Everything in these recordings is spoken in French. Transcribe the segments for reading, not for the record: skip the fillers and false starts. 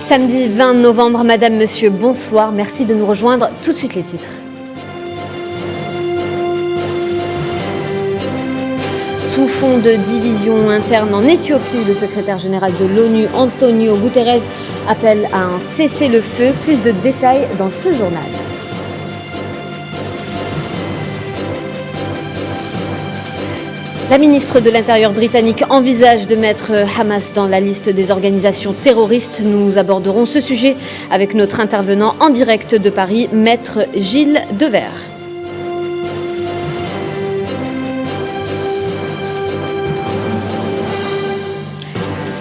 Samedi 20 novembre, Madame, Monsieur, bonsoir. Merci de nous rejoindre. Tout de suite les titres. Sous fond de division interne en Éthiopie, le secrétaire général de l'ONU, Antonio Guterres, appelle à un cessez-le-feu. Plus de détails dans ce journal. La ministre de l'Intérieur britannique envisage de mettre Hamas dans la liste des organisations terroristes. Nous aborderons ce sujet avec notre intervenant en direct de Paris, Maître Gilles Devers.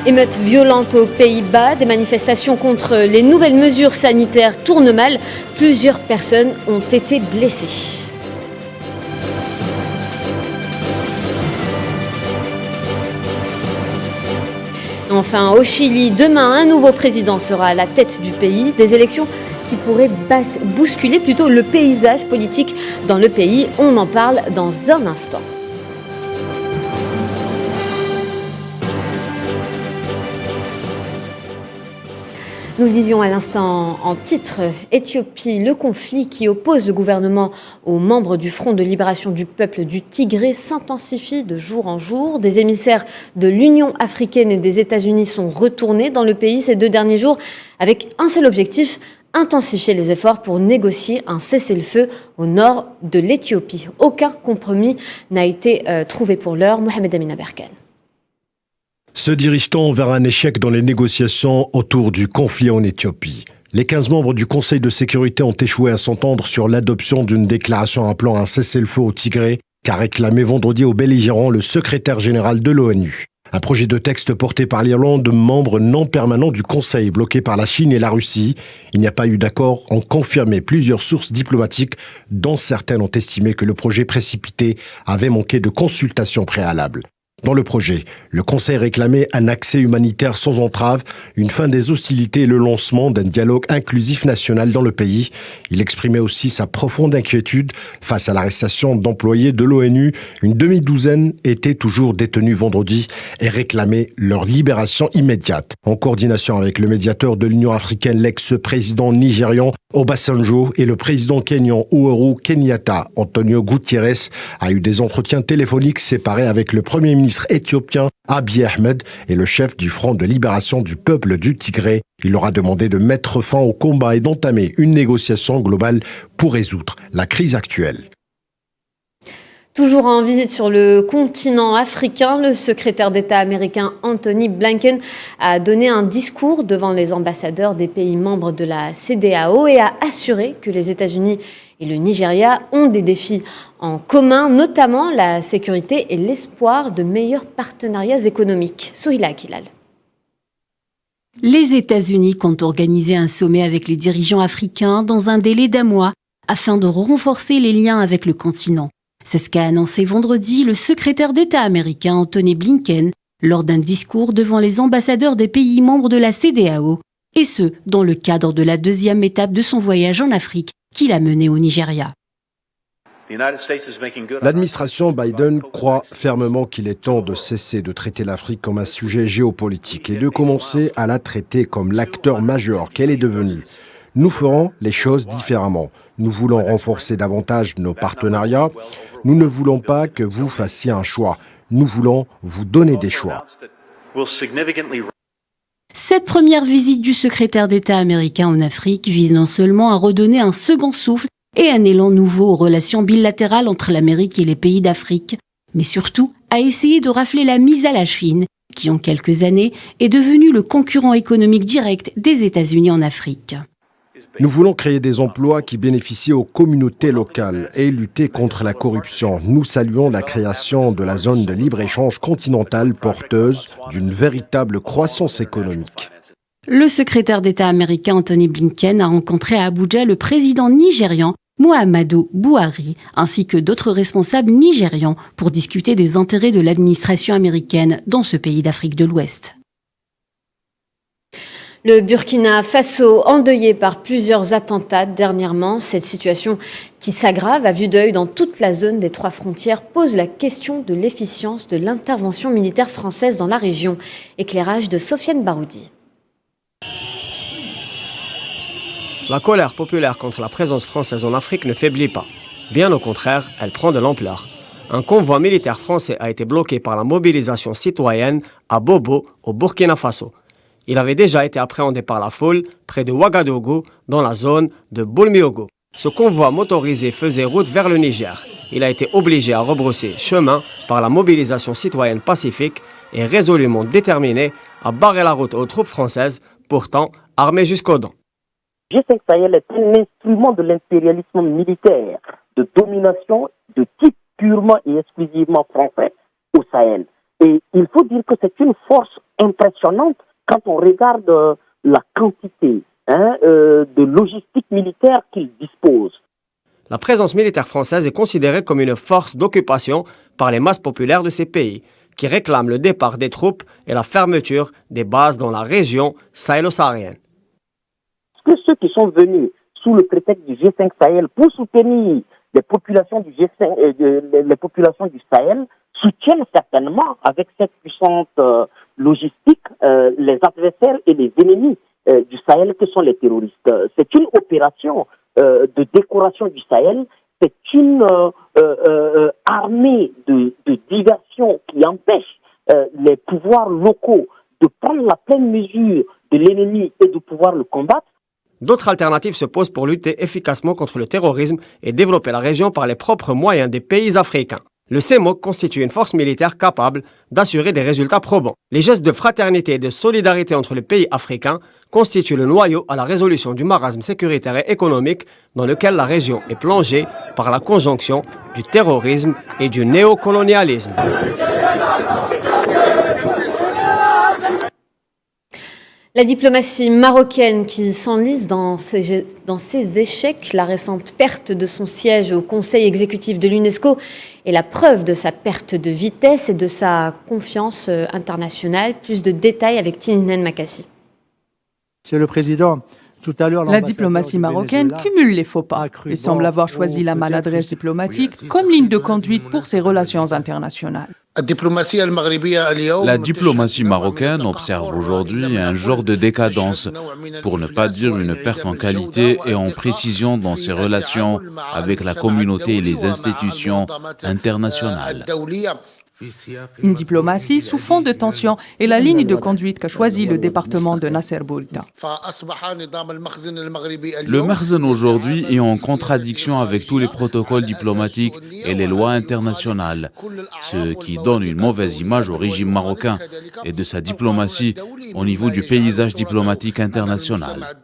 Émeutes violentes aux Pays-Bas, des manifestations contre les nouvelles mesures sanitaires tournent mal. Plusieurs personnes ont été blessées. Enfin, au Chili, demain, un nouveau président sera à la tête du pays. Des élections qui pourraient bousculer plutôt le paysage politique dans le pays. On en parle dans un instant. Nous le disions à l'instant en titre, Éthiopie, le conflit qui oppose le gouvernement aux membres du Front de libération du peuple du Tigré s'intensifie de jour en jour. Des émissaires de l'Union africaine et des États-Unis sont retournés dans le pays ces 2 derniers jours avec un seul objectif, intensifier les efforts pour négocier un cessez-le-feu au nord de l'Éthiopie. Aucun compromis n'a été trouvé pour l'heure. Mohamed Amin Aberkan. Se dirige-t-on vers un échec dans les négociations autour du conflit en Éthiopie ? Les 15 membres du Conseil de sécurité ont échoué à s'entendre sur l'adoption d'une déclaration appelant un cessez-le-feu au Tigré, qu'a réclamé vendredi aux belligérants le secrétaire général de l'ONU. Un projet de texte porté par l'Irlande, membre non permanent du Conseil, bloqué par la Chine et la Russie. Il n'y a pas eu d'accord, ont confirmé plusieurs sources diplomatiques, dont certaines ont estimé que le projet précipité avait manqué de consultation préalable. Dans le projet, le Conseil réclamait un accès humanitaire sans entrave, une fin des hostilités et le lancement d'un dialogue inclusif national dans le pays. Il exprimait aussi sa profonde inquiétude face à l'arrestation d'employés de l'ONU. Une demi-douzaine étaient toujours détenus vendredi et réclamaient leur libération immédiate. En coordination avec le médiateur de l'Union africaine, l'ex-président nigérian Obasanjo et le président kényan Uhuru Kenyatta, Antonio Guterres, a eu des entretiens téléphoniques séparés avec le premier ministre éthiopien Abiy Ahmed et le chef du Front de libération du peuple du Tigré. Il leur a demandé de mettre fin au combat et d'entamer une négociation globale pour résoudre la crise actuelle. Toujours en visite sur le continent africain, le secrétaire d'État américain Anthony Blinken a donné un discours devant les ambassadeurs des pays membres de la CEDEAO et a assuré que les États-Unis et le Nigeria ont des défis en commun, notamment la sécurité et l'espoir de meilleurs partenariats économiques. Souhila Akilal. Les États-Unis comptent organiser un sommet avec les dirigeants africains dans un délai d'1 mois afin de renforcer les liens avec le continent. C'est ce qu'a annoncé vendredi le secrétaire d'État américain Anthony Blinken lors d'un discours devant les ambassadeurs des pays membres de la CEDEAO, et ce, dans le cadre de la 2e étape de son voyage en Afrique qu'il a mené au Nigeria. L'administration Biden croit fermement qu'il est temps de cesser de traiter l'Afrique comme un sujet géopolitique et de commencer à la traiter comme l'acteur majeur qu'elle est devenue. Nous ferons les choses différemment. Nous voulons renforcer davantage nos partenariats. Nous ne voulons pas que vous fassiez un choix. Nous voulons vous donner des choix. Cette première visite du secrétaire d'État américain en Afrique vise non seulement à redonner un second souffle et un élan nouveau aux relations bilatérales entre l'Amérique et les pays d'Afrique, mais surtout à essayer de rafler la mise à la Chine, qui en quelques années est devenue le concurrent économique direct des États-Unis en Afrique. Nous voulons créer des emplois qui bénéficient aux communautés locales et lutter contre la corruption. Nous saluons la création de la zone de libre-échange continentale porteuse d'une véritable croissance économique. Le secrétaire d'État américain Anthony Blinken a rencontré à Abuja le président nigérian Muhammadu Buhari ainsi que d'autres responsables nigérians pour discuter des intérêts de l'administration américaine dans ce pays d'Afrique de l'Ouest. Le Burkina Faso, endeuillé par plusieurs attentats dernièrement, cette situation qui s'aggrave à vue d'œil dans toute la zone des 3 frontières pose la question de l'efficience de l'intervention militaire française dans la région. Éclairage de Sofiane Baroudi. La colère populaire contre la présence française en Afrique ne faiblit pas. Bien au contraire, elle prend de l'ampleur. Un convoi militaire français a été bloqué par la mobilisation citoyenne à Bobo, au Burkina Faso. Il avait déjà été appréhendé par la foule près de Ouagadougou, dans la zone de Boulmiogo. Ce convoi motorisé faisait route vers le Niger. Il a été obligé à rebrousser chemin par la mobilisation citoyenne pacifique et résolument déterminé à barrer la route aux troupes françaises, pourtant armées jusqu'aux dents. G5 Sahel est un instrument de l'impérialisme militaire, de domination de type purement et exclusivement français au Sahel. Et il faut dire que c'est une force impressionnante quand on regarde la quantité de logistique militaire qu'il dispose. La présence militaire française est considérée comme une force d'occupation par les masses populaires de ces pays, qui réclament le départ des troupes et la fermeture des bases dans la région sahélo-saharienne. Que ceux qui sont venus sous le prétexte du G5 Sahel pour soutenir les populations du G5, les populations du Sahel soutiennent certainement avec cette puissante logistique les adversaires et les ennemis du Sahel que sont les terroristes. C'est une opération de décoration du Sahel, c'est une armée de diversion qui empêche les pouvoirs locaux de prendre la pleine mesure de l'ennemi et de pouvoir le combattre. D'autres alternatives se posent pour lutter efficacement contre le terrorisme et développer la région par les propres moyens des pays africains. Le CEMOC constitue une force militaire capable d'assurer des résultats probants. Les gestes de fraternité et de solidarité entre les pays africains constituent le noyau à la résolution du marasme sécuritaire et économique dans lequel la région est plongée par la conjonction du terrorisme et du néocolonialisme. La diplomatie marocaine qui s'enlise dans ses échecs, la récente perte de son siège au Conseil exécutif de l'UNESCO est la preuve de sa perte de vitesse et de sa confiance internationale. Plus de détails avec Tininen Makassi. Monsieur le Président, tout à l'heure, la diplomatie marocaine cumule les faux pas et semble avoir choisi la maladresse diplomatique comme ligne de conduite pour ses relations internationales. La diplomatie marocaine observe aujourd'hui un genre de décadence, pour ne pas dire une perte en qualité et en précision dans ses relations avec la communauté et les institutions internationales. Une diplomatie sous fond de tension est la ligne de conduite qu'a choisi le département de Nasser Bourita. Le Makhzen aujourd'hui est en contradiction avec tous les protocoles diplomatiques et les lois internationales, ce qui donne une mauvaise image au régime marocain et de sa diplomatie au niveau du paysage diplomatique international.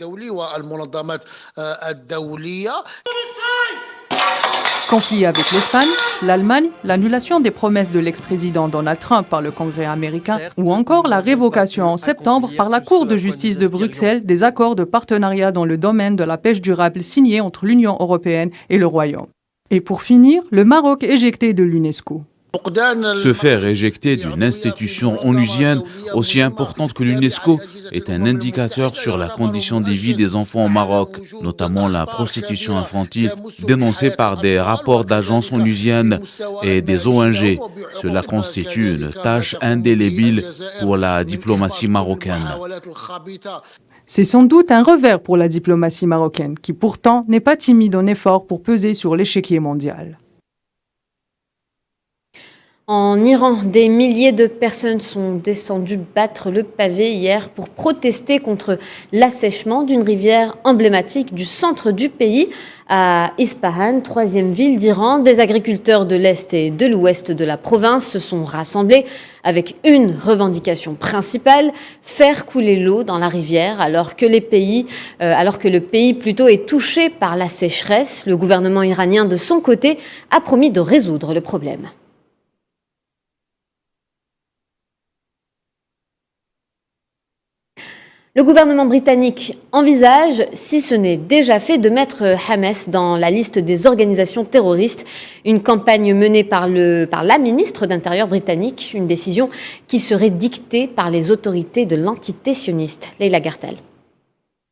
Conflit avec l'Espagne, l'Allemagne, l'annulation des promesses de l'ex-président Donald Trump par le Congrès américain ou encore la révocation en septembre par la Cour de justice de Bruxelles des accords de partenariat dans le domaine de la pêche durable signés entre l'Union européenne et le Royaume. Et pour finir, le Maroc éjecté de l'UNESCO. Se faire éjecter d'une institution onusienne aussi importante que l'UNESCO est un indicateur sur la condition de vie des enfants au Maroc, notamment la prostitution infantile, dénoncée par des rapports d'agences onusiennes et des ONG. Cela constitue une tâche indélébile pour la diplomatie marocaine. C'est sans doute un revers pour la diplomatie marocaine, qui pourtant n'est pas timide en effort pour peser sur l'échiquier mondial. En Iran, des milliers de personnes sont descendues battre le pavé hier pour protester contre l'assèchement d'une rivière emblématique du centre du pays. À Ispahan, 3e ville d'Iran, des agriculteurs de l'Est et de l'Ouest de la province se sont rassemblés avec une revendication principale, faire couler l'eau dans la rivière alors que le pays plutôt est touché par la sécheresse. Le gouvernement iranien, de son côté, a promis de résoudre le problème. Le gouvernement britannique envisage, si ce n'est déjà fait, de mettre Hamas dans la liste des organisations terroristes. Une campagne menée par la ministre d'Intérieur britannique, une décision qui serait dictée par les autorités de l'entité sioniste. Leila Gartal.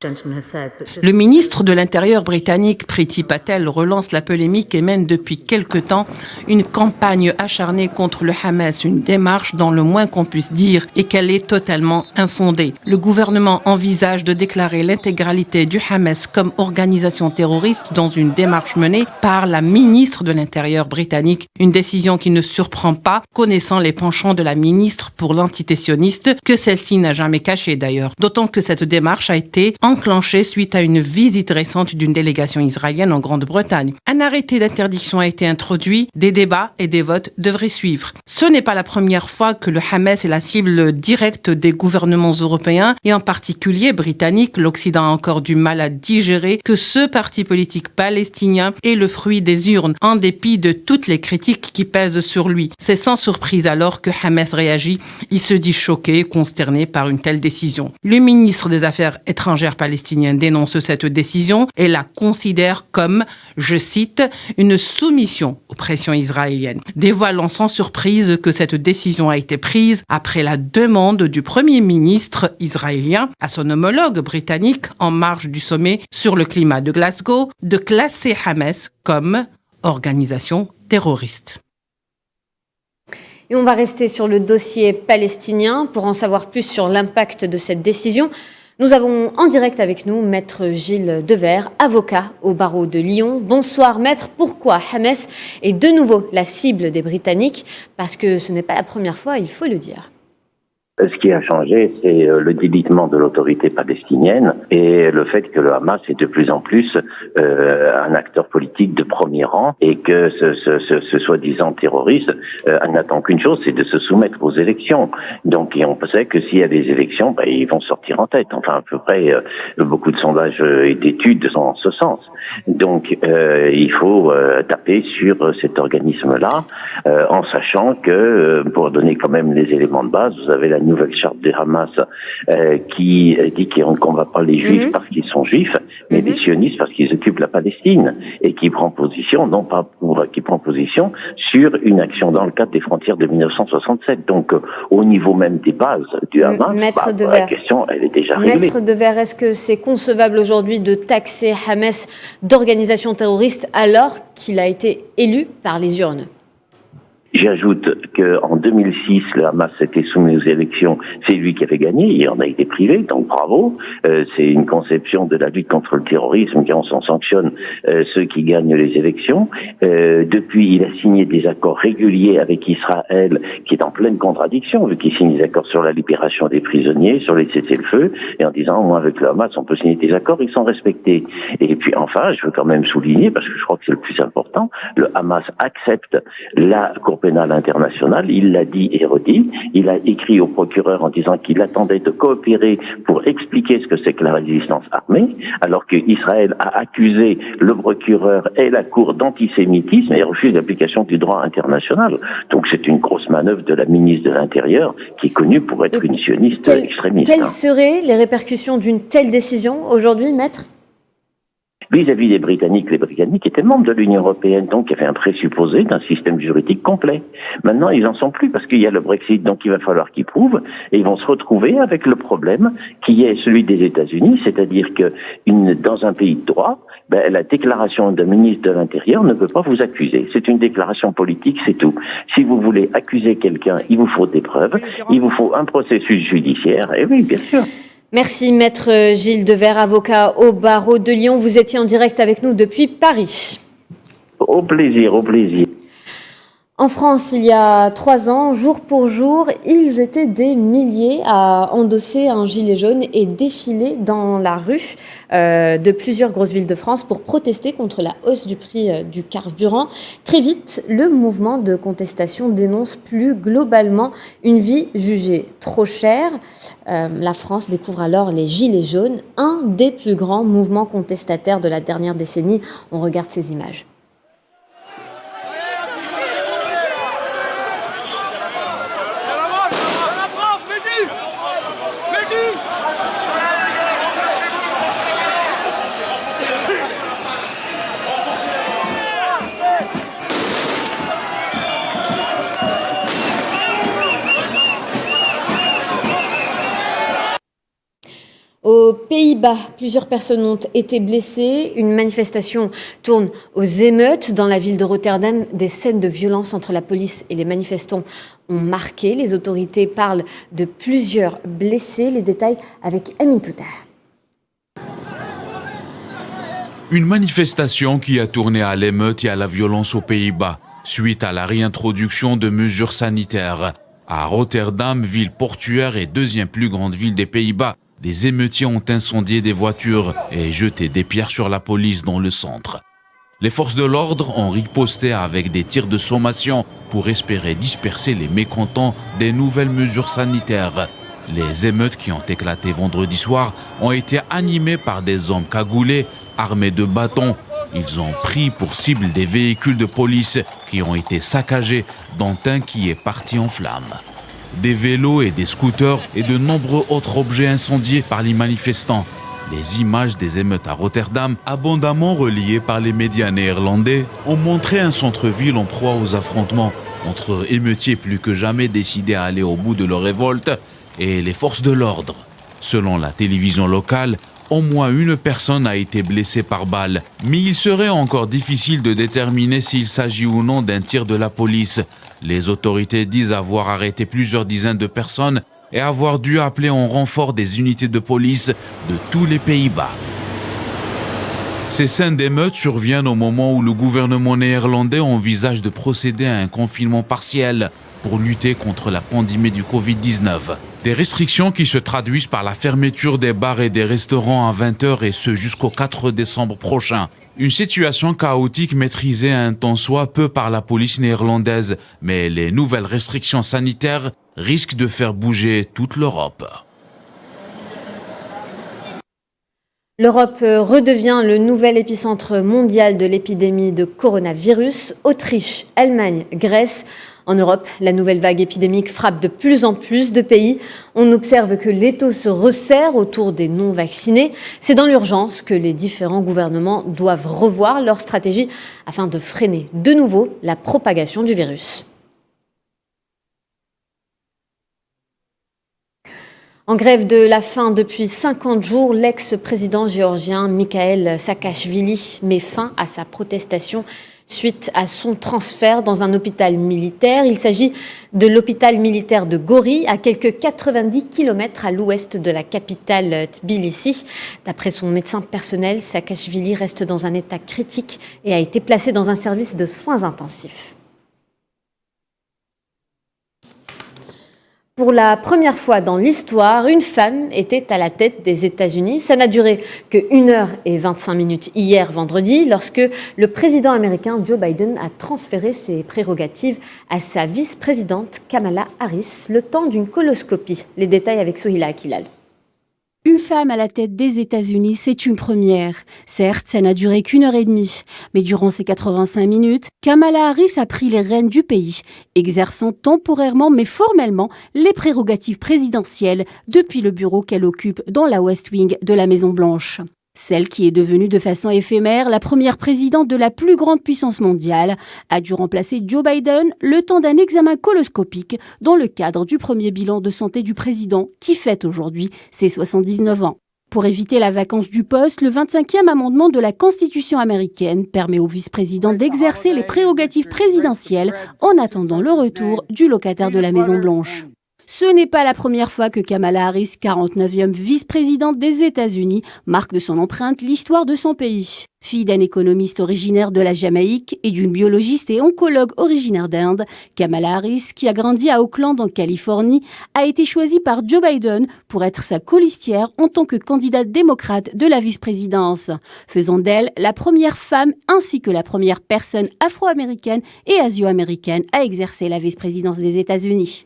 Le ministre de l'Intérieur britannique, Priti Patel, relance la polémique et mène depuis quelque temps une campagne acharnée contre le Hamas, une démarche dans le moins qu'on puisse dire et qu'elle est totalement infondée. Le gouvernement envisage de déclarer l'intégralité du Hamas comme organisation terroriste dans une démarche menée par la ministre de l'Intérieur britannique, une décision qui ne surprend pas, connaissant les penchants de la ministre pour l'antitétionniste, que celle-ci n'a jamais caché d'ailleurs. D'autant que cette démarche a été enclenché suite à une visite récente d'une délégation israélienne en Grande-Bretagne. Un arrêté d'interdiction a été introduit, des débats et des votes devraient suivre. Ce n'est pas la première fois que le Hamas est la cible directe des gouvernements européens et en particulier britanniques. L'Occident a encore du mal à digérer que ce parti politique palestinien est le fruit des urnes, en dépit de toutes les critiques qui pèsent sur lui. C'est sans surprise alors que Hamas réagit. Il se dit choqué, consterné par une telle décision. Le ministre des Affaires étrangères palestinien dénonce cette décision et la considère comme, je cite, une soumission aux pressions israéliennes, dévoilant sans surprise que cette décision a été prise après la demande du Premier ministre israélien à son homologue britannique en marge du sommet sur le climat de Glasgow de classer Hamas comme organisation terroriste. Et on va rester sur le dossier palestinien pour en savoir plus sur l'impact de cette décision. Nous avons en direct avec nous Maître Gilles Devers, avocat au barreau de Lyon. Bonsoir Maître, pourquoi Hamas est de nouveau la cible des Britanniques? Parce que ce n'est pas la première fois, il faut le dire. Ce qui a changé, c'est le délitement de l'autorité palestinienne et le fait que le Hamas est de plus en plus un acteur politique de premier rang et que ce soi-disant terroriste n'attend qu'une chose, c'est de se soumettre aux élections. Donc, on sait que s'il y a des élections, ils vont sortir en tête. Enfin, à peu près, beaucoup de sondages et d'études sont en ce sens. Donc, il faut taper sur cet organisme-là en sachant que, pour donner quand même les éléments de base, vous avez la nouvelle charte du Hamas qui dit qu'on ne combat pas les juifs parce qu'ils sont juifs, mais les sionistes parce qu'ils occupent la Palestine et qui prend position, qui prend position sur une action dans le cadre des frontières de 1967. Donc, au niveau même des bases du Hamas, la question, elle est déjà réglée. Maître Devers, est-ce que c'est concevable aujourd'hui de taxer Hamas d'organisation terroriste alors qu'il a été élu par les urnes? J'ajoute qu'en 2006, le Hamas s'était soumis aux élections, c'est lui qui avait gagné, il en a été privé, donc bravo. C'est une conception de la lutte contre le terrorisme, quand on sanctionne ceux qui gagnent les élections. Depuis, il a signé des accords réguliers avec Israël, qui est en pleine contradiction, vu qu'il signe des accords sur la libération des prisonniers, sur les cessez-le-feu, et en disant, moi avec le Hamas, on peut signer des accords, ils sont respectés. Et puis enfin, je veux quand même souligner, parce que je crois que c'est le plus important, le Hamas accepte la Cour pénale internationale, il l'a dit et redit, il a écrit au procureur en disant qu'il attendait de coopérer pour expliquer ce que c'est que la résistance armée, alors que Israël a accusé le procureur et la Cour d'antisémitisme et refuse l'application du droit international. Donc c'est une grosse manœuvre de la ministre de l'Intérieur qui est connue pour être une sioniste extrémiste. Quelles seraient les répercussions d'une telle décision aujourd'hui, Maître ? Vis-à-vis des Britanniques, les Britanniques étaient membres de l'Union européenne, donc il y avait un présupposé d'un système juridique complet. Maintenant, ils n'en sont plus parce qu'il y a le Brexit, donc il va falloir qu'ils prouvent, et ils vont se retrouver avec le problème qui est celui des États-Unis, c'est-à-dire que dans un pays de droit, la déclaration d'un ministre de l'Intérieur ne peut pas vous accuser. C'est une déclaration politique, c'est tout. Si vous voulez accuser quelqu'un, il vous faut des preuves, il vous faut un processus judiciaire, et oui, bien sûr. Merci Maître Gilles Devers, avocat au barreau de Lyon. Vous étiez en direct avec nous depuis Paris. Au plaisir, au plaisir. En France, il y a 3 ans, jour pour jour, ils étaient des milliers à endosser un gilet jaune et défiler dans la rue de plusieurs grosses villes de France pour protester contre la hausse du prix du carburant. Très vite, le mouvement de contestation dénonce plus globalement une vie jugée trop chère. La France découvre alors les gilets jaunes, un des plus grands mouvements contestataires de la dernière décennie. On regarde ces images. Aux Pays-Bas, plusieurs personnes ont été blessées. Une manifestation tourne aux émeutes. Dans la ville de Rotterdam, des scènes de violence entre la police et les manifestants ont marqué. Les autorités parlent de plusieurs blessés. Les détails avec Amin Touta. Une manifestation qui a tourné à l'émeute et à la violence aux Pays-Bas, suite à la réintroduction de mesures sanitaires. À Rotterdam, ville portuaire et deuxième plus grande ville des Pays-Bas, des émeutiers ont incendié des voitures et jeté des pierres sur la police dans le centre. Les forces de l'ordre ont riposté avec des tirs de sommation pour espérer disperser les mécontents des nouvelles mesures sanitaires. Les émeutes qui ont éclaté vendredi soir ont été animées par des hommes cagoulés, armés de bâtons. Ils ont pris pour cible des véhicules de police qui ont été saccagés, dont un qui est parti en flammes. Des vélos et des scooters et de nombreux autres objets incendiés par les manifestants. Les images des émeutes à Rotterdam, abondamment reliées par les médias néerlandais, ont montré un centre-ville en proie aux affrontements entre émeutiers plus que jamais décidés à aller au bout de leur révolte et les forces de l'ordre. Selon la télévision locale, au moins une personne a été blessée par balle, mais il serait encore difficile de déterminer s'il s'agit ou non d'un tir de la police. Les autorités disent avoir arrêté plusieurs dizaines de personnes et avoir dû appeler en renfort des unités de police de tous les Pays-Bas. Ces scènes d'émeutes surviennent au moment où le gouvernement néerlandais envisage de procéder à un confinement partiel pour lutter contre la pandémie du Covid-19. Des restrictions qui se traduisent par la fermeture des bars et des restaurants à 20h et ce jusqu'au 4 décembre prochain. Une situation chaotique maîtrisée un tant soit peu par la police néerlandaise, mais les nouvelles restrictions sanitaires risquent de faire bouger toute l'Europe. L'Europe redevient le nouvel épicentre mondial de l'épidémie de coronavirus. Autriche, Allemagne, Grèce. En Europe, la nouvelle vague épidémique frappe de plus en plus de pays. On observe que l'étau se resserre autour des non-vaccinés. C'est dans l'urgence que les différents gouvernements doivent revoir leur stratégie afin de freiner de nouveau la propagation du virus. En grève de la faim depuis 50 jours, l'ex-président géorgien Mikhail Saakashvili met fin à sa protestation suite à son transfert dans un hôpital militaire. Il s'agit de l'hôpital militaire de Gori, à quelques 90 km à l'ouest de la capitale Tbilissi. D'après son médecin personnel, Saakashvili reste dans un état critique et a été placé dans un service de soins intensifs. Pour la première fois dans l'histoire, une femme était à la tête des États-Unis. Ça n'a duré que 1h25 hier vendredi, lorsque le président américain Joe Biden a transféré ses prérogatives à sa vice-présidente Kamala Harris, le temps d'une coloscopie. Les détails avec Souhila Akilal. Une femme à la tête des États-Unis, c'est une première. Certes, ça n'a duré qu'1h30. Mais durant ces 85 minutes, Kamala Harris a pris les rênes du pays, exerçant temporairement mais formellement les prérogatives présidentielles depuis le bureau qu'elle occupe dans la West Wing de la Maison-Blanche. Celle qui est devenue de façon éphémère la première présidente de la plus grande puissance mondiale a dû remplacer Joe Biden le temps d'un examen coloscopique dans le cadre du premier bilan de santé du président qui fête aujourd'hui ses 79 ans. Pour éviter la vacance du poste, le 25e amendement de la Constitution américaine permet au vice-président d'exercer les prérogatives présidentielles en attendant le retour du locataire de la Maison-Blanche. Ce n'est pas la première fois que Kamala Harris, 49e vice-présidente des États-Unis, marque de son empreinte l'histoire de son pays. Fille d'un économiste originaire de la Jamaïque et d'une biologiste et oncologue originaire d'Inde, Kamala Harris, qui a grandi à Oakland en Californie, a été choisie par Joe Biden pour être sa colistière en tant que candidate démocrate de la vice-présidence, faisant d'elle la première femme ainsi que la première personne afro-américaine et asio-américaine à exercer la vice-présidence des États-Unis.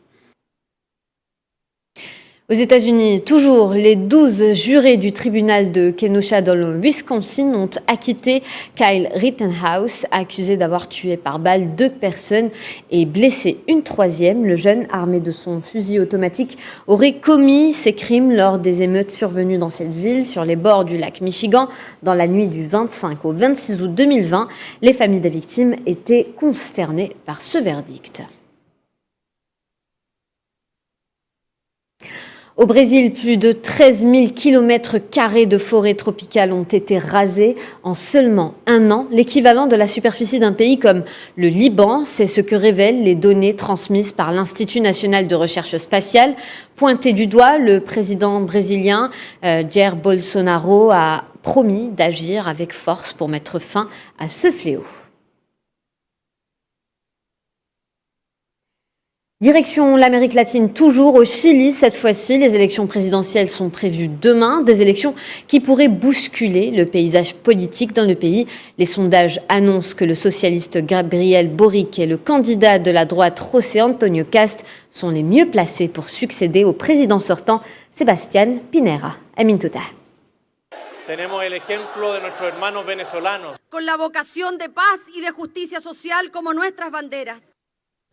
Aux États-Unis, toujours, les 12 jurés du tribunal de Kenosha dans le Wisconsin ont acquitté Kyle Rittenhouse, accusé d'avoir tué par balle 2 personnes et blessé une 3e. Le jeune, armé de son fusil automatique, aurait commis ces crimes lors des émeutes survenues dans cette ville, sur les bords du lac Michigan, dans la nuit du 25 au 26 août 2020. Les familles des victimes étaient consternées par ce verdict. Au Brésil, plus de 13 000 km² de forêts tropicales ont été rasées en seulement un an, l'équivalent de la superficie d'un pays comme le Liban. C'est ce que révèlent les données transmises par l'Institut national de recherche spatiale. Pointé du doigt, le président brésilien Jair Bolsonaro a promis d'agir avec force pour mettre fin à ce fléau. Direction l'Amérique latine, toujours au Chili cette fois-ci. Les élections présidentielles sont prévues demain, des élections qui pourraient bousculer le paysage politique dans le pays. Les sondages annoncent que le socialiste Gabriel Boric et le candidat de la droite José Antonio Cast sont les mieux placés pour succéder au président sortant Sebastián Piñera. Amin Touta. Tenemos el ejemplo de nuestros hermanos venezolanos. Con la vocación de paz y de justicia social como nuestras banderas.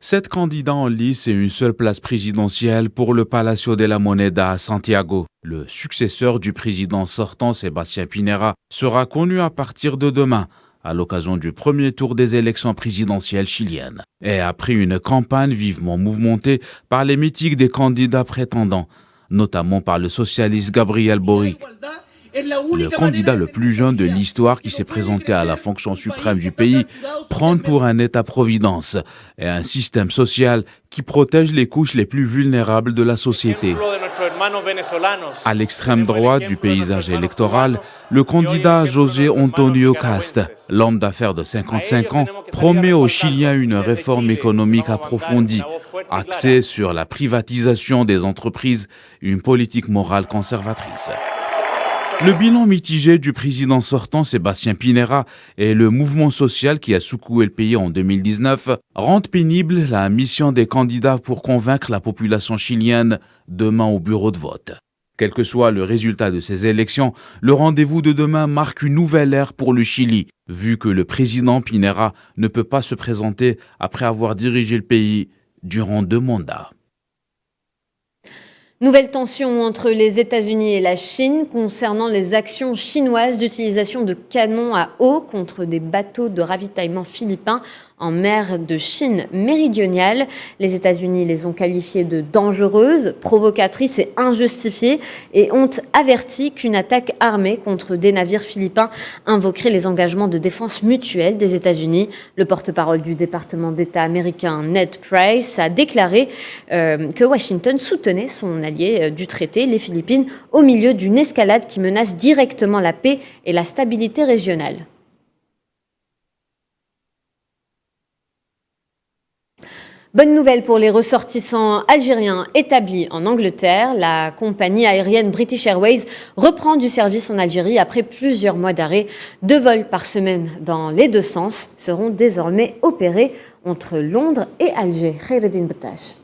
7 candidats en lice et une seule place présidentielle pour le Palacio de la Moneda à Santiago. Le successeur du président sortant, Sebastián Piñera, sera connu à partir de demain, à l'occasion du premier tour des élections présidentielles chiliennes. Et après une campagne vivement mouvementée par les mythiques des candidats prétendants, notamment par le socialiste Gabriel Boric. Le candidat le plus jeune de l'histoire qui s'est présenté à la fonction suprême du pays prône pour un État-providence et un système social qui protège les couches les plus vulnérables de la société. À l'extrême droite du paysage électoral, le candidat José Antonio Cast, l'homme d'affaires de 55 ans, promet aux Chiliens une réforme économique approfondie, axée sur la privatisation des entreprises et une politique morale conservatrice. Le bilan mitigé du président sortant Sebastián Piñera et le mouvement social qui a secoué le pays en 2019 rendent pénible la mission des candidats pour convaincre la population chilienne demain au bureau de vote. Quel que soit le résultat de ces élections, le rendez-vous de demain marque une nouvelle ère pour le Chili, vu que le président Piñera ne peut pas se présenter après avoir dirigé le pays durant 2 mandats. Nouvelle tension entre les États-Unis et la Chine concernant les actions chinoises d'utilisation de canons à eau contre des bateaux de ravitaillement philippins en mer de Chine méridionale. Les États-Unis les ont qualifiées de dangereuses, provocatrices et injustifiées et ont averti qu'une attaque armée contre des navires philippins invoquerait les engagements de défense mutuelle des États-Unis. Le porte-parole du département d'État américain Ned Price a déclaré que Washington soutenait son allié du traité, les Philippines, au milieu d'une escalade qui menace directement la paix et la stabilité régionale. Bonne nouvelle pour les ressortissants algériens établis en Angleterre. La compagnie aérienne British Airways reprend du service en Algérie après plusieurs mois d'arrêt. 2 vols par semaine dans les 2 sens seront désormais opérés entre Londres et Alger. Khaireddine Battache.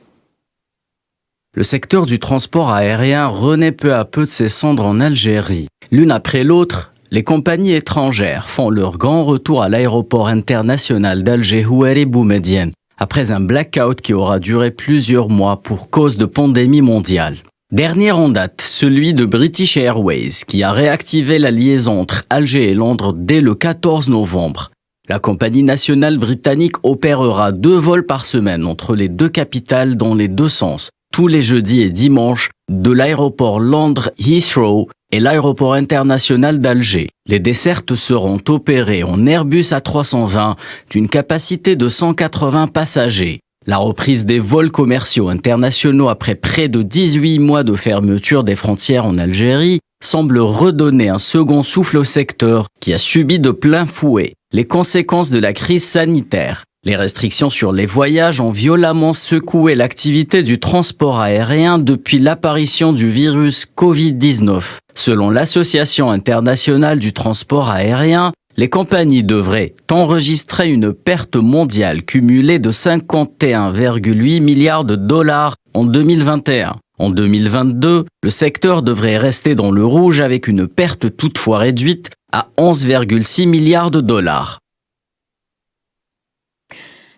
Le secteur du transport aérien renaît peu à peu de ses cendres en Algérie. L'une après l'autre, les compagnies étrangères font leur grand retour à l'aéroport international d'Alger Houari Boumediene, après un blackout qui aura duré plusieurs mois pour cause de pandémie mondiale. Dernier en date, celui de British Airways, qui a réactivé la liaison entre Alger et Londres dès le 14 novembre. La compagnie nationale britannique opérera 2 vols par semaine entre les 2 capitales dans les 2 sens, tous les jeudis et dimanches, de l'aéroport Londres Heathrow et l'aéroport international d'Alger. Les dessertes seront opérées en Airbus A320 d'une capacité de 180 passagers. La reprise des vols commerciaux internationaux après près de 18 mois de fermeture des frontières en Algérie semble redonner un second souffle au secteur qui a subi de plein fouet les conséquences de la crise sanitaire. Les restrictions sur les voyages ont violemment secoué l'activité du transport aérien depuis l'apparition du virus Covid-19. Selon l'Association internationale du transport aérien, les compagnies devraient enregistrer une perte mondiale cumulée de 51,8 milliards de dollars en 2021. En 2022, le secteur devrait rester dans le rouge avec une perte toutefois réduite à 11,6 milliards de dollars.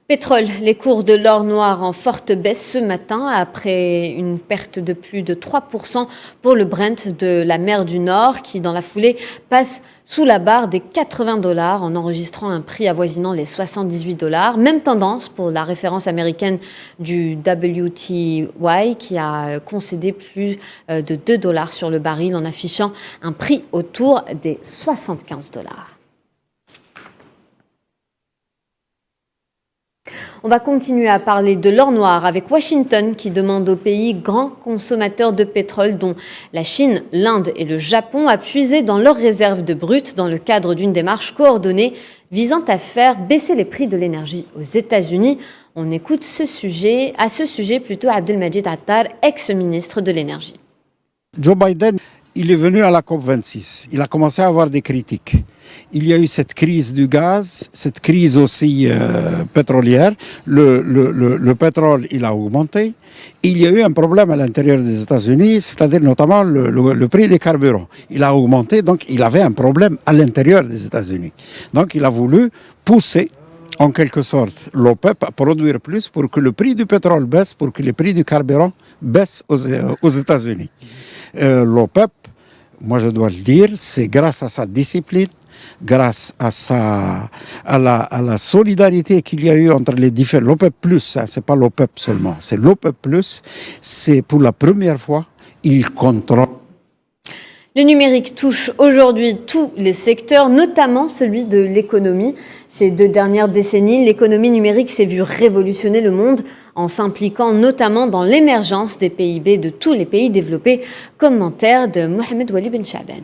Pétrole, les cours de l'or noir en forte baisse ce matin après une perte de plus de 3% pour le Brent de la mer du Nord qui, dans la foulée, passe sous la barre des $80 en enregistrant un prix avoisinant les $78. Même tendance pour la référence américaine du WTI qui a concédé plus de $2 sur le baril en affichant un prix autour des $75. On va continuer à parler de l'or noir avec Washington qui demande aux pays grands consommateurs de pétrole dont la Chine, l'Inde et le Japon à puiser dans leurs réserves de brut dans le cadre d'une démarche coordonnée visant à faire baisser les prix de l'énergie aux États-Unis. On écoute à ce sujet plutôt Abdelmajid Attar, ex-ministre de l'énergie. Joe Biden, il est venu à la COP26. Il a commencé à avoir des critiques. Il y a eu cette crise du gaz, cette crise aussi pétrolière. Le pétrole, il a augmenté. Il y a eu un problème à l'intérieur des États-Unis, c'est-à-dire notamment le prix des carburants. Il a augmenté, donc il avait un problème à l'intérieur des États-Unis. Donc il a voulu pousser, en quelque sorte, l'OPEP à produire plus pour que le prix du pétrole baisse, pour que les prix du carburant baissent aux États-Unis. L'OPEP, moi je dois le dire, c'est grâce à sa discipline, grâce à la solidarité qu'il y a eu entre les différents, l'OPEP+, c'est pas l'OPEP seulement, c'est l'OPEP+, c'est pour la première fois, il contrôle. Le numérique touche aujourd'hui tous les secteurs, notamment celui de l'économie. Ces 2 dernières décennies, l'économie numérique s'est vue révolutionner le monde en s'impliquant notamment dans l'émergence des PIB de tous les pays développés. Commentaire de Mohamed Wali Ben Chaban.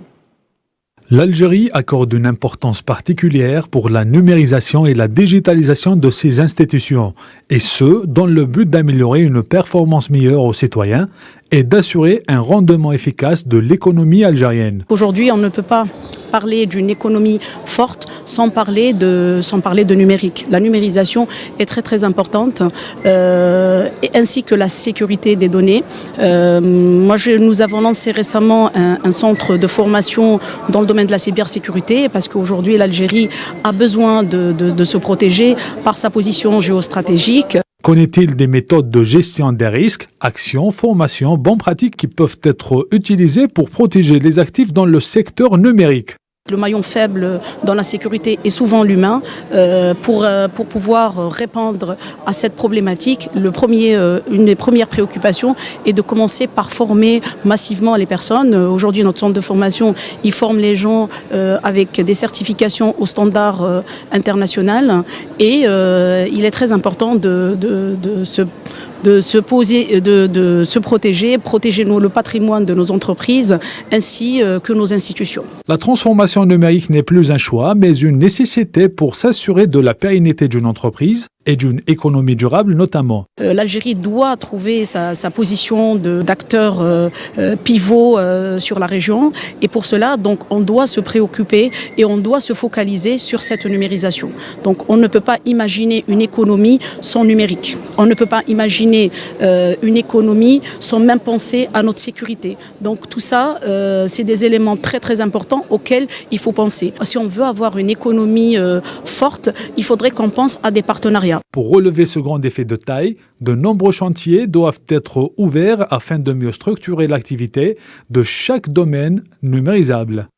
L'Algérie accorde une importance particulière pour la numérisation et la digitalisation de ses institutions, et ce, dans le but d'améliorer une performance meilleure aux citoyens et d'assurer un rendement efficace de l'économie algérienne. Aujourd'hui, on ne peut pas parler d'une économie forte sans parler de numérique. La numérisation est très très importante, ainsi que la sécurité des données. Nous avons lancé récemment un centre de formation dans le domaine de la cybersécurité parce qu'aujourd'hui l'Algérie a besoin de se protéger par sa position géostratégique. Connaît-il des méthodes de gestion des risques, actions, formations, bonnes pratiques qui peuvent être utilisées pour protéger les actifs dans le secteur numérique ? Le maillon faible dans la sécurité est souvent l'humain. Pour pouvoir répondre à cette problématique, une des premières préoccupations est de commencer par former massivement les personnes. Aujourd'hui, notre centre de formation, il forme les gens avec des certifications aux standards internationaux et il est très important de se protéger le patrimoine de nos entreprises ainsi que nos institutions. La transformation numérique n'est plus un choix, mais une nécessité pour s'assurer de la pérennité d'une entreprise et d'une économie durable notamment. L'Algérie doit trouver sa position d'acteur pivot sur la région et pour cela, donc, on doit se préoccuper et on doit se focaliser sur cette numérisation. Donc on ne peut pas imaginer une économie sans numérique. On ne peut pas imaginer une économie sans même penser à notre sécurité. Donc tout ça, c'est des éléments très très importants auxquels il faut penser. Si on veut avoir une économie forte, il faudrait qu'on pense à des partenariats. Pour relever ce grand défi de taille, de nombreux chantiers doivent être ouverts afin de mieux structurer l'activité de chaque domaine numérisable.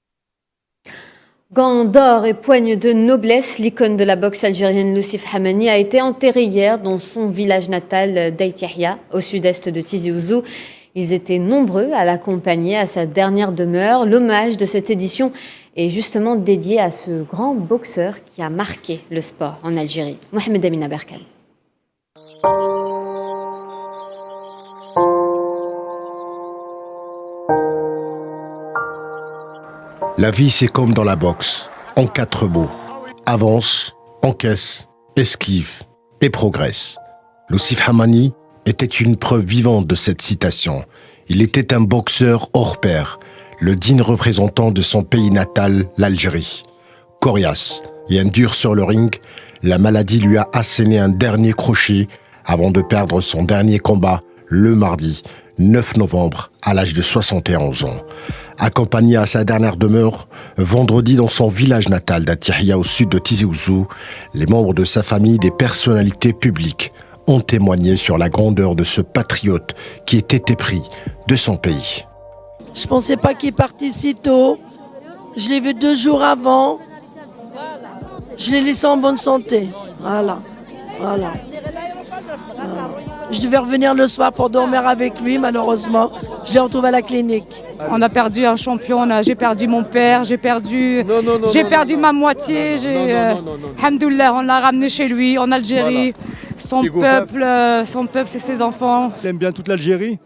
Gants d'or et poigne de noblesse, l'icône de la boxe algérienne Loussif Hamani a été enterré hier dans son village natal d'Ait Yahia, au sud-est de Tizi Ouzou. Ils étaient nombreux à l'accompagner à sa dernière demeure. L'hommage de cette édition est justement dédié à ce grand boxeur qui a marqué le sport en Algérie. Mohamed Amina Berkal. La vie, c'est comme dans la boxe, en 4 mots. Avance, encaisse, esquive et progresse. Loussif Hamani était une preuve vivante de cette citation. Il était un boxeur hors pair, le digne représentant de son pays natal, l'Algérie. Coriace et un dur sur le ring, la maladie lui a asséné un dernier crochet avant de perdre son dernier combat le mardi 9 novembre à l'âge de 71 ans. Accompagné à sa dernière demeure, vendredi dans son village natal d'Atihia au sud de Tizi Ouzou, les membres de sa famille, des personnalités publiques, ont témoigné sur la grandeur de ce patriote qui était épris de son pays. Je ne pensais pas qu'il partit si tôt. Je l'ai vu 2 jours avant. Je l'ai laissé en bonne santé. Voilà. Je devais revenir le soir pour dormir avec lui, malheureusement. Je l'ai retrouvé à la clinique. On a perdu un champion, j'ai perdu mon père, j'ai perdu ma moitié. Alhamdoulilah, on l'a ramené chez lui, en Algérie. Voilà. Son peuple, c'est ses enfants. Il aime bien toute l'Algérie.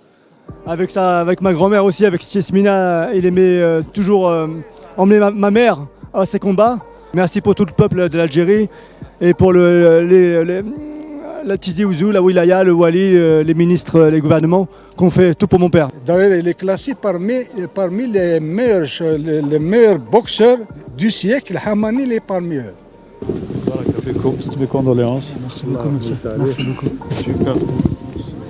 Avec ma grand-mère aussi, avec Stiesmina, il aimait toujours emmener ma mère à ses combats. Merci pour tout le peuple de l'Algérie et pour la Tizi Ouzou, la Wilaya, le Wali, les ministres, les gouvernements qui ont fait tout pour mon père. D'ailleurs, il est classé parmi les meilleurs boxeurs du siècle. Hammani, il est parmi eux. Toutes mes condoléances. Merci beaucoup, monsieur. Merci beaucoup. Super.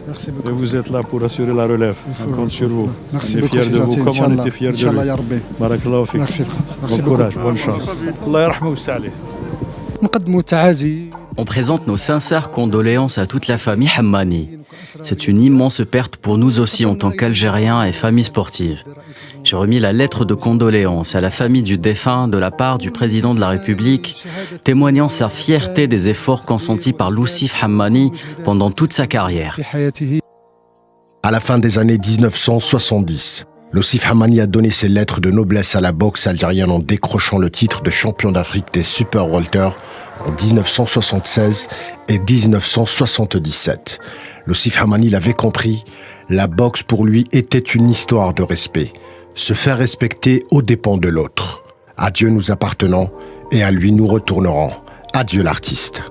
Merci beaucoup. Et vous êtes là pour assurer la relève. On compte sur vous. Merci on est beaucoup. fiers de vous, comme on était fiers de lui. Barakallahu fik. Merci, frère. Merci bon beaucoup. courage, bonne chance. Allah yarhamou salih. On présente nos sincères condoléances à toute la famille Hammani. C'est une immense perte pour nous aussi en tant qu'Algériens et famille sportive. J'ai remis la lettre de condoléances à la famille du défunt de la part du président de la République, témoignant sa fierté des efforts consentis par Loussif Hammani pendant toute sa carrière. À la fin des années 1970, Loussif Hammani a donné ses lettres de noblesse à la boxe algérienne en décrochant le titre de champion d'Afrique des Super Welter en 1976 et 1977. Loussif Hammani l'avait compris, la boxe pour lui était une histoire de respect, se faire respecter aux dépens de l'autre. À Dieu nous appartenons et à lui nous retournerons. Adieu l'artiste.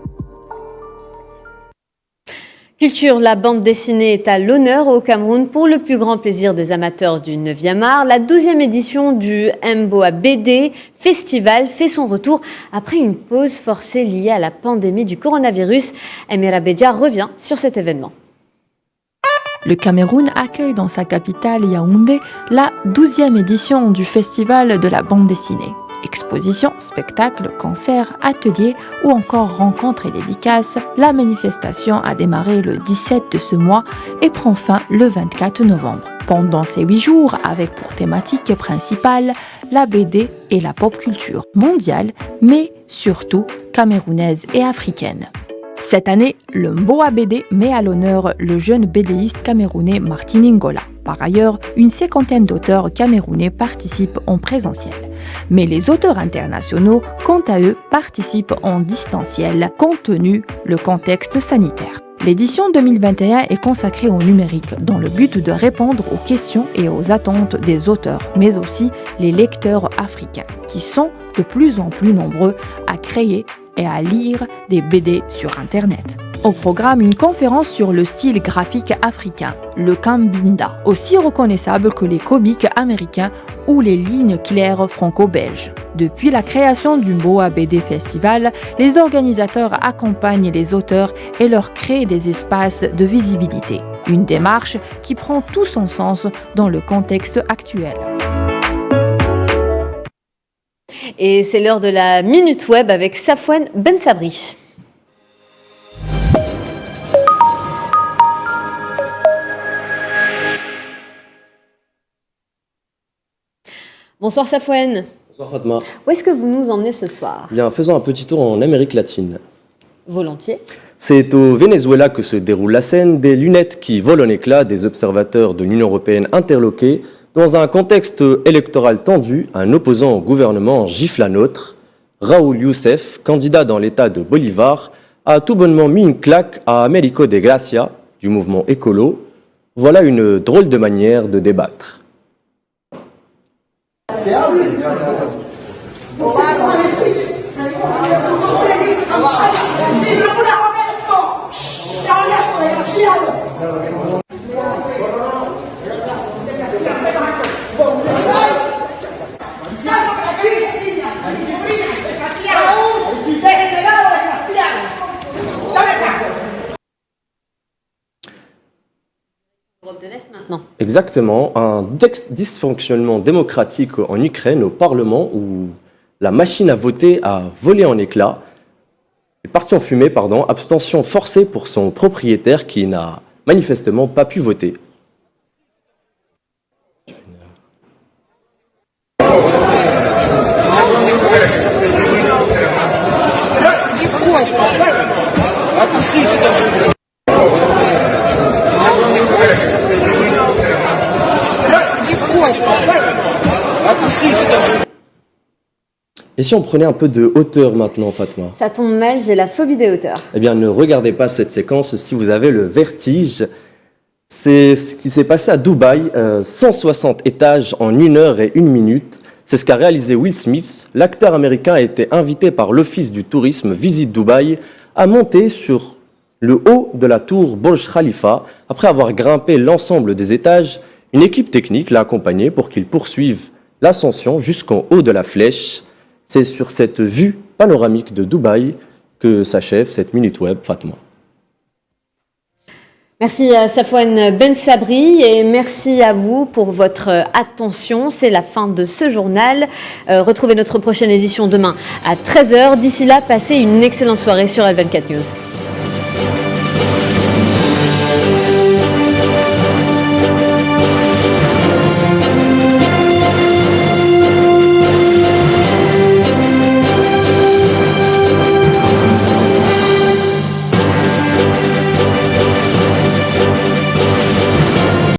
Culture, la bande dessinée est à l'honneur au Cameroun pour le plus grand plaisir des amateurs du 9e art. La 12e édition du Mboa BD Festival fait son retour après une pause forcée liée à la pandémie du coronavirus. Emira Bedia revient sur cet événement. Le Cameroun accueille dans sa capitale Yaoundé la 12e édition du Festival de la bande dessinée. Expositions, spectacles, concerts, ateliers ou encore rencontres et dédicaces, la manifestation a démarré le 17 de ce mois et prend fin le 24 novembre. Pendant ces 8 jours, avec pour thématique principale la BD et la pop culture mondiale, mais surtout camerounaise et africaine. Cette année, le Mboa BD met à l'honneur le jeune BDiste camerounais Martin Ngola. Par ailleurs, une 50aine d'auteurs camerounais participent en présentiel. Mais les auteurs internationaux, quant à eux, participent en distanciel, compte tenu le contexte sanitaire. L'édition 2021 est consacrée au numérique dans le but de répondre aux questions et aux attentes des auteurs, mais aussi les lecteurs africains, qui sont de plus en plus nombreux à créer et à lire des BD sur Internet. Au programme, une conférence sur le style graphique africain, le Kambinda, aussi reconnaissable que les comics américains ou les lignes claires franco-belges. Depuis la création du Mboa BD Festival, les organisateurs accompagnent les auteurs et leur créent des espaces de visibilité. Une démarche qui prend tout son sens dans le contexte actuel. Et c'est l'heure de la Minute Web avec Safouane Ben Sabri. Bonsoir Safouane. Bonsoir Fatma. Où est-ce que vous nous emmenez ce soir ? Bien, faisons un petit tour en Amérique latine. Volontiers. C'est au Venezuela que se déroule la scène des lunettes qui volent en éclats des observateurs de l'Union européenne interloqués. Dans un contexte électoral tendu, un opposant au gouvernement gifle un autre. Raúl Youssef, candidat dans l'État de Bolivar, a tout bonnement mis une claque à Américo de Gracia, du mouvement écolo. Voilà une drôle de manière de débattre. Exactement, un dysfonctionnement démocratique en Ukraine au Parlement où la machine à voter a volé en éclats. Et parti en fumée, abstention forcée pour son propriétaire qui n'a manifestement pas pu voter. Et si on prenait un peu de hauteur maintenant, Fatma? Ça tombe mal, j'ai la phobie des hauteurs. Eh bien, ne regardez pas cette séquence si vous avez le vertige. C'est ce qui s'est passé à Dubaï, 160 étages en 1 heure et 1 minute. C'est ce qu'a réalisé Will Smith. L'acteur américain a été invité par l'Office du tourisme Visite Dubaï à monter sur le haut de la tour Burj Khalifa. Après avoir grimpé l'ensemble des étages, une équipe technique l'a accompagné pour qu'il poursuive l'ascension jusqu'en haut de la flèche. C'est sur cette vue panoramique de Dubaï que s'achève cette Minute Web, Fatma. Merci à Safwan Ben Sabri et merci à vous pour votre attention. C'est la fin de ce journal. Retrouvez notre prochaine édition demain à 13h. D'ici là, passez une excellente soirée sur L24 News.